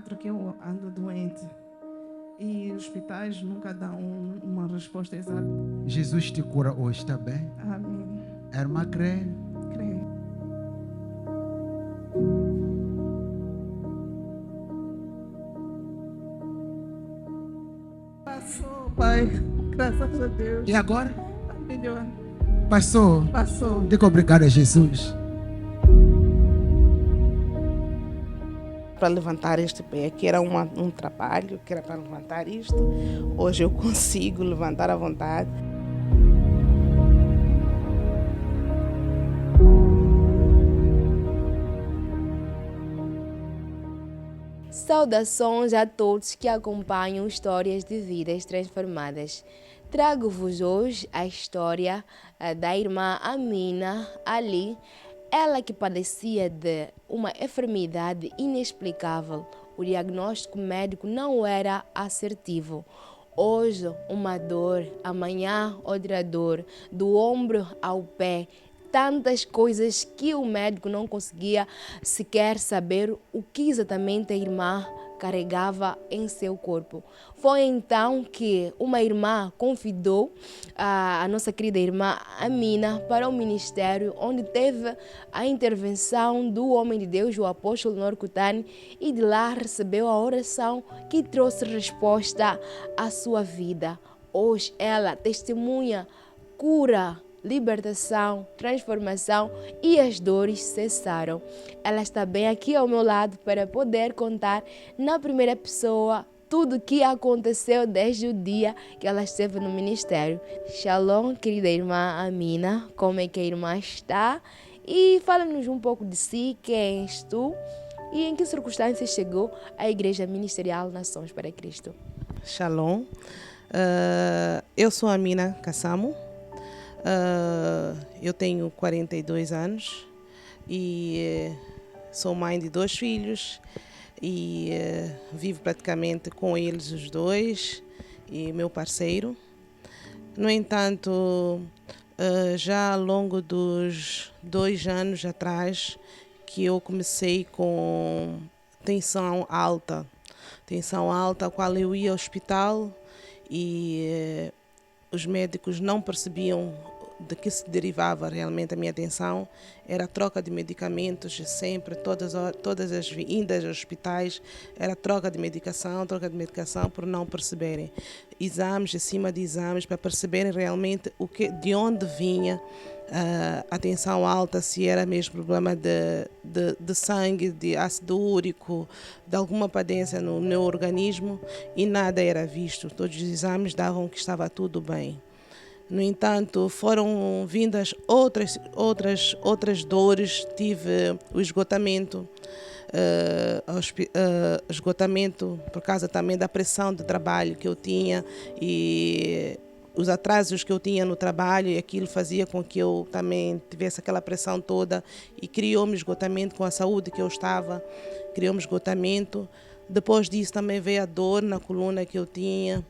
4 que eu ando doente. E os hospitais nunca dão uma resposta exata. Jesus te cura hoje, tá bem? Amém. A irmã crê? Creio. Passou, Pai. Graças a Deus. E agora? Tá melhor. Passou? Passou. Diga obrigado a Jesus. Para levantar este pé, que era um trabalho, que era para levantar isto. Hoje eu consigo levantar à vontade. Saudações a todos que acompanham histórias de vidas transformadas. Trago-vos hoje a história da irmã Amina Ali, ela que padecia de uma enfermidade inexplicável. O diagnóstico médico não era assertivo. Hoje uma dor, amanhã outra dor, do ombro ao pé. Tantas coisas que o médico não conseguia sequer saber o que exatamente a irmã carregava em seu corpo. Foi então que uma irmã convidou a nossa querida irmã Amina para o ministério, onde teve a intervenção do homem de Deus, o apóstolo Norcutani, e de lá recebeu a oração que trouxe resposta à sua vida. Hoje ela testemunha cura, libertação, transformação e as dores cessaram. Ela está bem aqui ao meu lado para poder contar na primeira pessoa tudo o que aconteceu desde o dia que ela esteve no ministério. Shalom, querida irmã Amina, como é que a irmã está? E fala-nos um pouco de si, quem és tu e em que circunstâncias chegou à Igreja Ministerial Nações para Cristo. Shalom. Eu sou a Amina Kassamo. Eu tenho 42 anos e sou mãe de 2 filhos e vivo praticamente com eles os dois e meu parceiro. No entanto, já ao longo dos 2 anos atrás que eu comecei com tensão alta, a qual eu ia ao hospital e os médicos não percebiam de que se derivava realmente a minha tensão. Era a troca de medicamentos, sempre, todas as vindas aos hospitais, era troca de medicação por não perceberem. Exames em cima de exames para perceberem realmente de onde vinha a tensão alta, se era mesmo problema de sangue, de ácido úrico, de alguma padência no meu organismo, e nada era visto. Todos os exames davam que estava tudo bem. No entanto, foram vindas outras dores. Tive o esgotamento, esgotamento por causa também da pressão de trabalho que eu tinha e os atrasos que eu tinha no trabalho, e aquilo fazia com que eu também tivesse aquela pressão toda e criou-me esgotamento com a saúde que eu estava, criou-me esgotamento. Depois disso também veio a dor na coluna que eu tinha.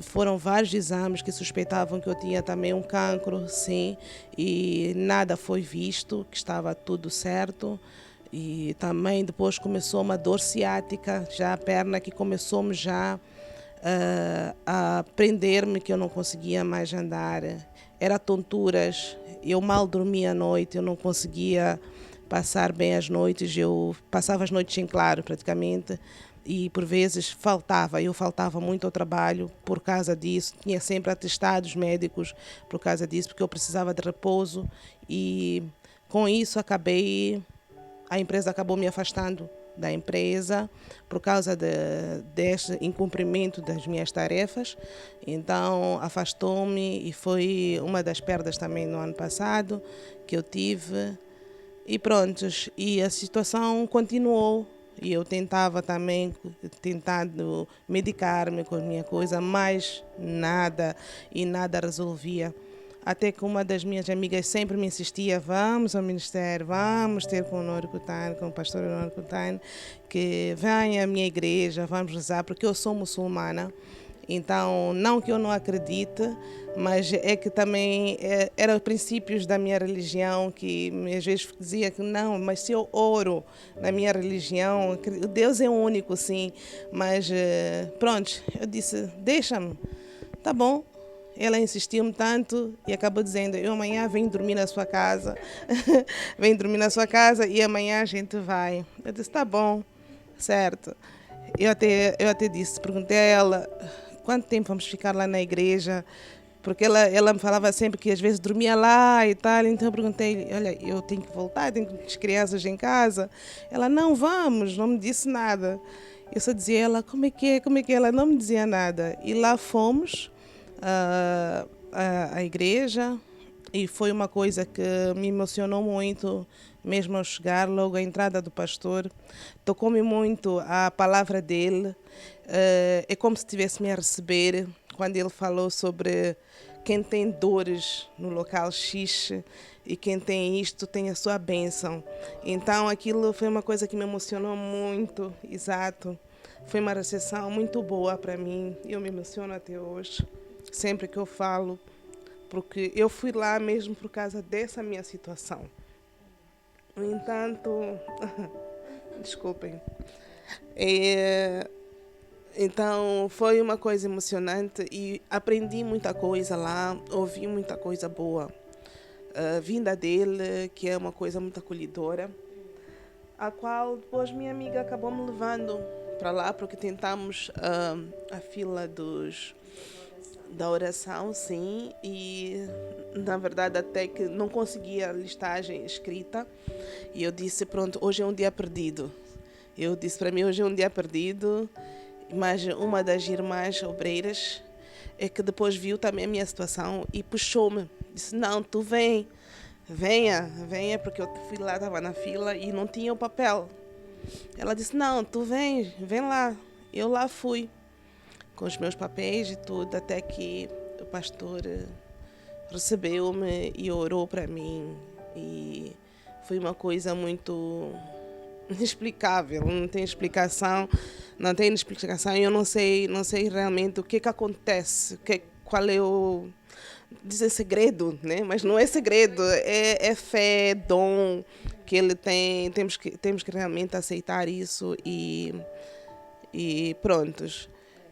Foram vários exames que suspeitavam que eu tinha também um cancro, sim, e nada foi visto, que estava tudo certo. E também depois começou uma dor ciática, já a perna que começou-me já a prender-me, que eu não conseguia mais andar. Era tonturas, eu mal dormia à noite, eu não conseguia passar bem as noites, eu passava as noites em claro praticamente. E por vezes eu faltava muito ao trabalho por causa disso, tinha sempre atestados médicos por causa disso, porque eu precisava de repouso e com isso a empresa acabou me afastando da empresa por causa deste incumprimento das minhas tarefas, então afastou-me e foi uma das perdas também no ano passado que eu tive e pronto, e a situação continuou. E eu tentava também, tentando medicar-me com a minha coisa, mas nada resolvia. Até que uma das minhas amigas sempre me insistia, vamos ao ministério, vamos ter com o Norcutani, com o pastor Norcutani, que venha à minha igreja, vamos rezar, porque eu sou muçulmana. Então, não que eu não acredite, mas é que também eram princípios da minha religião que às vezes dizia que não, mas se eu oro na minha religião, Deus é único, sim, mas pronto, eu disse, deixa-me, tá bom. Ela insistiu-me tanto e acabou dizendo, eu amanhã venho dormir na sua casa, venho dormir na sua casa e amanhã a gente vai. Eu disse, tá bom, certo. Eu até disse, perguntei a ela, quanto tempo vamos ficar lá na igreja? Porque ela me falava sempre que às vezes dormia lá e tal, então eu perguntei, olha, eu tenho que voltar, tenho as crianças em casa. Ela, não, vamos, não me disse nada. Eu só dizia a ela, como é que é? Ela não me dizia nada. E lá fomos à igreja e foi uma coisa que me emocionou muito, mesmo ao chegar, logo à entrada do pastor. Tocou-me muito a palavra dele, é como se estivesse-me a receber, quando ele falou sobre quem tem dores no local X e quem tem isto tem a sua bênção. Então aquilo foi uma coisa que me emocionou muito, exato. Foi uma recepção muito boa para mim, eu me emociono até hoje, sempre que eu falo, porque eu fui lá mesmo por causa dessa minha situação. No entanto, desculpem, então foi uma coisa emocionante e aprendi muita coisa lá, ouvi muita coisa boa, vinda dele, que é uma coisa muito acolhedora, a qual depois minha amiga acabou me levando para lá, porque tentamos a fila da oração, sim, e na verdade até que não conseguia a listagem escrita e eu disse, pronto, hoje é um dia perdido. Eu disse para mim, hoje é um dia perdido, mas uma das irmãs obreiras é que depois viu também a minha situação e puxou-me, disse, não, tu venha, porque eu fui lá, estava na fila e não tinha o papel. Ela disse, não, tu vem lá. Eu lá fui, com os meus papéis e tudo, até que o pastor recebeu-me e orou para mim. E foi uma coisa muito inexplicável, não tem explicação. Eu não sei realmente o que acontece, qual é o... dizer segredo, né? Mas não é segredo, é fé, dom que ele tem, temos que realmente aceitar isso e prontos.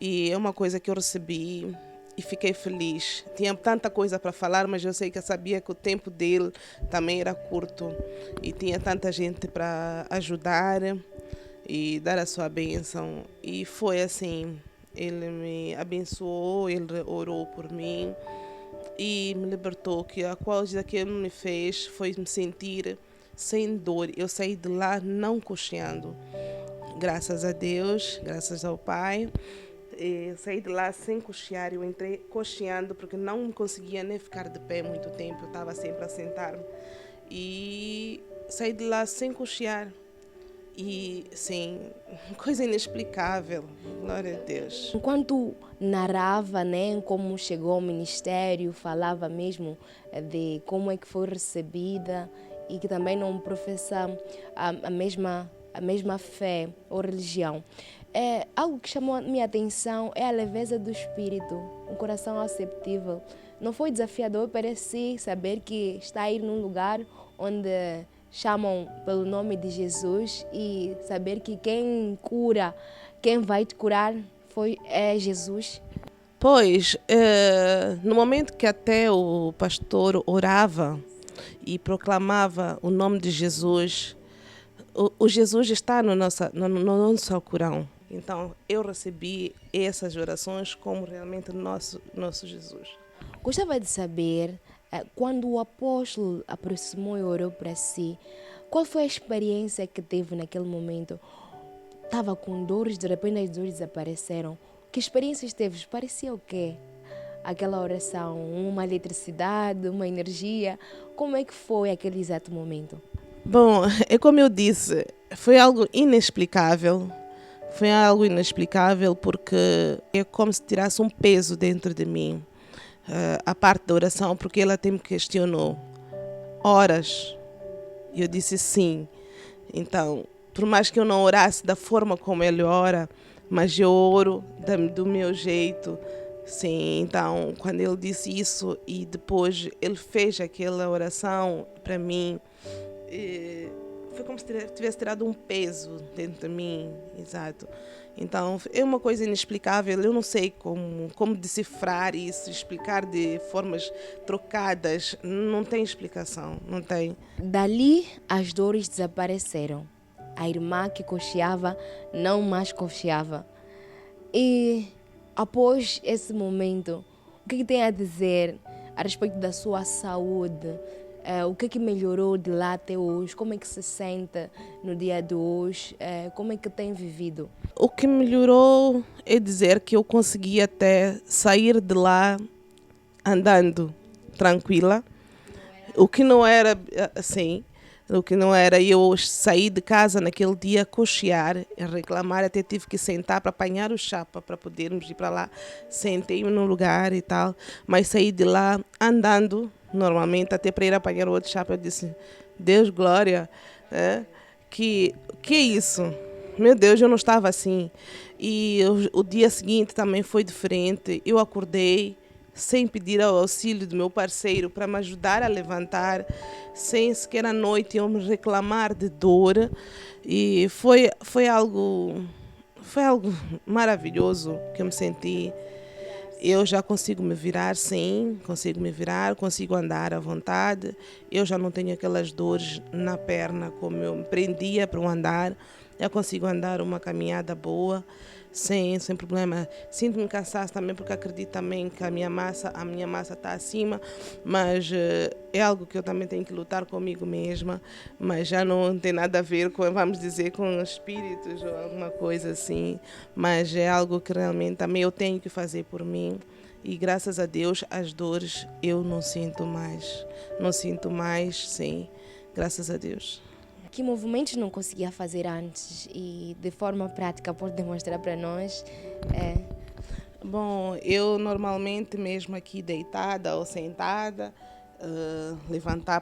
E é uma coisa que eu recebi e fiquei feliz. Tinha tanta coisa para falar, mas eu sei que eu sabia que o tempo dele também era curto e tinha tanta gente para ajudar e dar a sua bênção. E foi assim, ele me abençoou, ele orou por mim e me libertou, que a coisa que ele me fez foi me sentir sem dor. Eu saí de lá não coxeando, graças a Deus, graças ao Pai. Eu saí de lá sem coxear, eu entrei coxeando porque não conseguia nem ficar de pé muito tempo, eu estava sempre a sentar-me. E saí de lá sem coxear. E, sim, coisa inexplicável, glória a Deus. Enquanto narrava, né, como chegou ao ministério, falava mesmo de como é que foi recebida e que também não professa a mesma fé ou religião. Algo que chamou a minha atenção é a leveza do espírito, um coração receptível. Não foi desafiador para si saber que está a ir num lugar onde chamam pelo nome de Jesus e saber que quem cura, quem vai te curar é Jesus? Pois, no momento que até o pastor orava e proclamava o nome de Jesus, o Jesus está no nosso Alcorão. Então, eu recebi essas orações como realmente nosso Jesus. Gostava de saber, quando o apóstolo aproximou e orou para si, qual foi a experiência que teve naquele momento? Estava com dores, de repente as dores desapareceram. Que experiências teve? Parecia o quê? Aquela oração, uma eletricidade, uma energia? Como é que foi aquele exato momento? Bom, é como eu disse, foi algo inexplicável. Foi algo inexplicável porque é como se tirasse um peso dentro de mim. A parte da oração, porque ela até me questionou. Horas? E eu disse sim. Então, por mais que eu não orasse da forma como ele ora, mas eu oro do meu jeito. Sim, então, quando ele disse isso e depois ele fez aquela oração para mim, foi como se tivesse tirado um peso dentro de mim, exato. Então, é uma coisa inexplicável, eu não sei como decifrar isso, explicar de formas trocadas, não tem explicação, não tem. Dali, as dores desapareceram. A irmã que cocheava não mais cocheava. E após esse momento, o que tem a dizer a respeito da sua saúde? O que melhorou de lá até hoje? Como é que se sente no dia de hoje? Como é que tem vivido? O que melhorou é dizer que eu consegui até sair de lá andando tranquila. O que não era assim. O que não era eu sair de casa naquele dia, cochear, reclamar, até tive que sentar para apanhar o chapa para podermos ir para lá. Sentei-me num lugar e tal, mas saí de lá andando normalmente, até para ir apanhar o outro chapa. Eu disse, Deus, glória, que é isso? Meu Deus, eu não estava assim. E o dia seguinte também foi diferente. Eu acordei sem pedir o auxílio do meu parceiro para me ajudar a levantar, sem sequer à noite eu me reclamar de dor. E foi algo maravilhoso que eu me senti. Eu já consigo me virar, sim, consigo andar à vontade. Eu já não tenho aquelas dores na perna como eu me prendia para o andar. Eu consigo andar uma caminhada boa, sem problema. Sinto-me cansaço também porque acredito também que a minha massa está acima, mas é algo que eu também tenho que lutar comigo mesma, mas já não tem nada a ver com, vamos dizer, com espíritos ou alguma coisa assim, mas é algo que realmente também eu tenho que fazer por mim. E graças a Deus as dores eu não sinto mais, sim, graças a Deus. Que movimentos não conseguia fazer antes e de forma prática pode demonstrar para nós? Bom, eu normalmente mesmo aqui deitada ou sentada,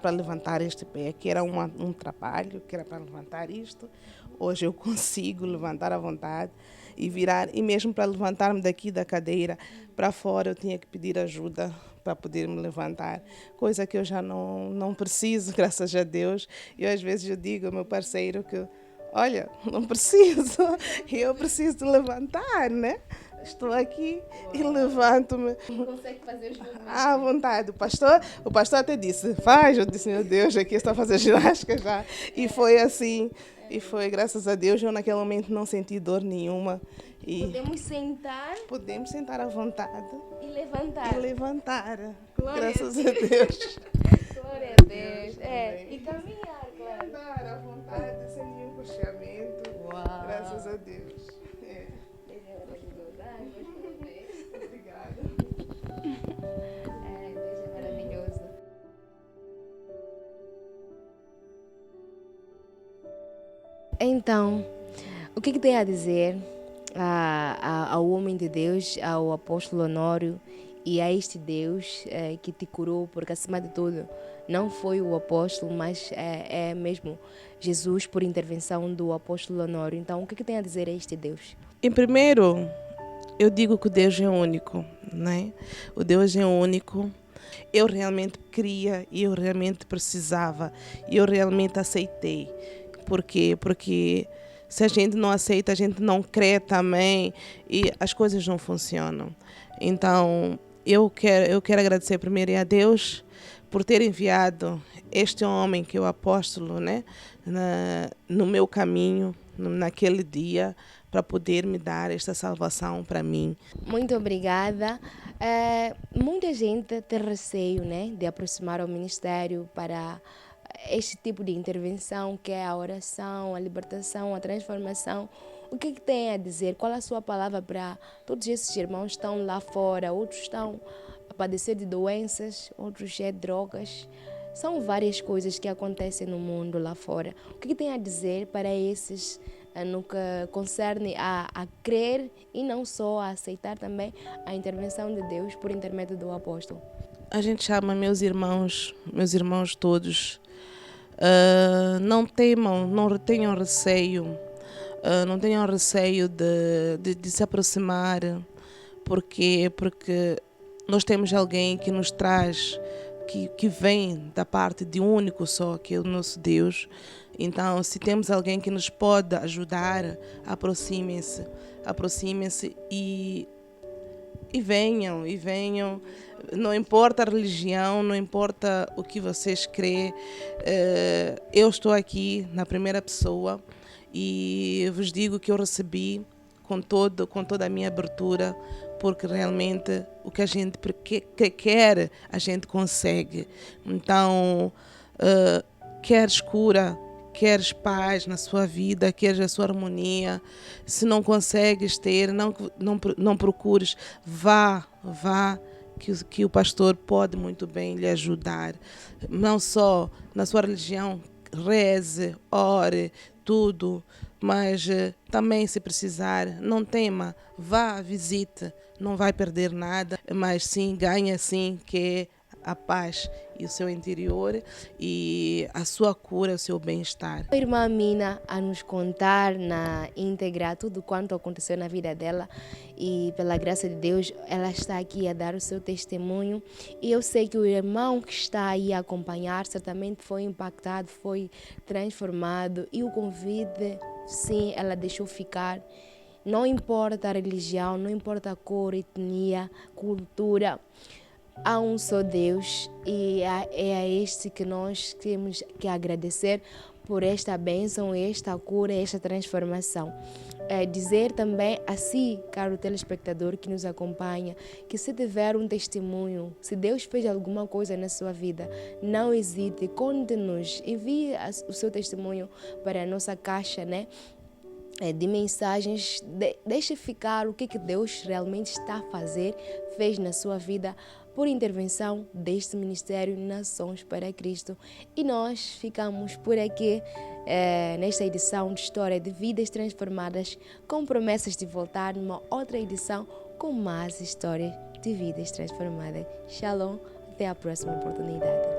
para levantar este pé, que era um trabalho, que era para levantar isto. Hoje eu consigo levantar à vontade e virar, e mesmo para levantar-me daqui da cadeira para fora eu tinha que pedir ajuda para poder me levantar, coisa que eu já não preciso, graças a Deus. E às vezes eu digo ao meu parceiro que, olha, não preciso, eu preciso de levantar, né? Estou aqui e levanto-me. Consegue fazer os movimentos? À vontade. O pastor até disse, faz. Eu disse, meu Deus, aqui estou a fazer ginástica já. E foi assim. E foi, graças a Deus, eu naquele momento não senti dor nenhuma. E Podemos sentar à vontade. E levantar. Graças a Deus. Glória a Deus. E caminhar, claro. Andar à vontade, sem nenhum puxamento. Uau. Graças a Deus. Obrigada. Deus é maravilhoso. Então, o que tem a dizer ao homem de Deus, ao apóstolo Honório e a este Deus que te curou? Porque acima de tudo não foi o apóstolo, mas é mesmo Jesus por intervenção do apóstolo Honório. Então, o que tem a dizer a este Deus? Em primeiro, eu digo que o Deus é único, né? O Deus é único. Eu realmente queria, eu realmente precisava, eu realmente aceitei. Por quê? Porque se a gente não aceita, a gente não crê também e as coisas não funcionam. Então, eu quero agradecer primeiro a Deus por ter enviado este homem, que é o apóstolo, né, no meu caminho, naquele dia, para poder me dar esta salvação para mim. Muito obrigada. Muita gente tem receio, né, de aproximar ao ministério para este tipo de intervenção, que é a oração, a libertação, a transformação. O que tem a dizer? Qual é a sua palavra para todos esses irmãos que estão lá fora? Outros estão a padecer de doenças, outros de drogas. São várias coisas que acontecem no mundo lá fora. O que tem a dizer para esses no que concerne a crer e não só a aceitar também a intervenção de Deus por intermédio do apóstolo? A gente chama meus irmãos todos, não temam, não tenham receio. não tenham receio de se aproximar. Porque nós temos alguém que nos traz, que vem da parte de um único só, que é o nosso Deus. Então, se temos alguém que nos pode ajudar, aproximem-se e venham. Não importa a religião, não importa o que vocês creem, eu estou aqui na primeira pessoa e vos digo que eu recebi com toda a minha abertura, porque realmente o que a gente quer, a gente consegue. Então, queres cura, queres paz na sua vida, queres a sua harmonia, se não consegues ter, não procures, vá, que o pastor pode muito bem lhe ajudar. Não só na sua religião, reze, ore, tudo, mas também, se precisar, não tema, vá, visite, não vai perder nada, mas sim ganha sim, que é a paz e o seu interior e a sua cura, o seu bem-estar. A irmã Amina a nos contar na íntegra tudo quanto aconteceu na vida dela, e pela graça de Deus ela está aqui a dar o seu testemunho, e eu sei que o irmão que está aí a acompanhar certamente foi impactado, foi transformado, e o convite, sim, ela deixou ficar. Não importa a religião, não importa a cor, etnia, cultura, há um só Deus, e é a este que nós temos que agradecer por esta bênção, esta cura, esta transformação. Dizer também a si, caro telespectador que nos acompanha, que se tiver um testemunho, se Deus fez alguma coisa na sua vida, não hesite, conte-nos, envie o seu testemunho para a nossa caixa, né, de mensagens, deixe ficar o que Deus realmente está a fazer, fez na sua vida, por intervenção deste Ministério Nações para Cristo. E nós ficamos por aqui nesta edição de História de Vidas Transformadas, com promessas de voltar numa outra edição com mais histórias de vidas transformadas. Shalom, até a próxima oportunidade.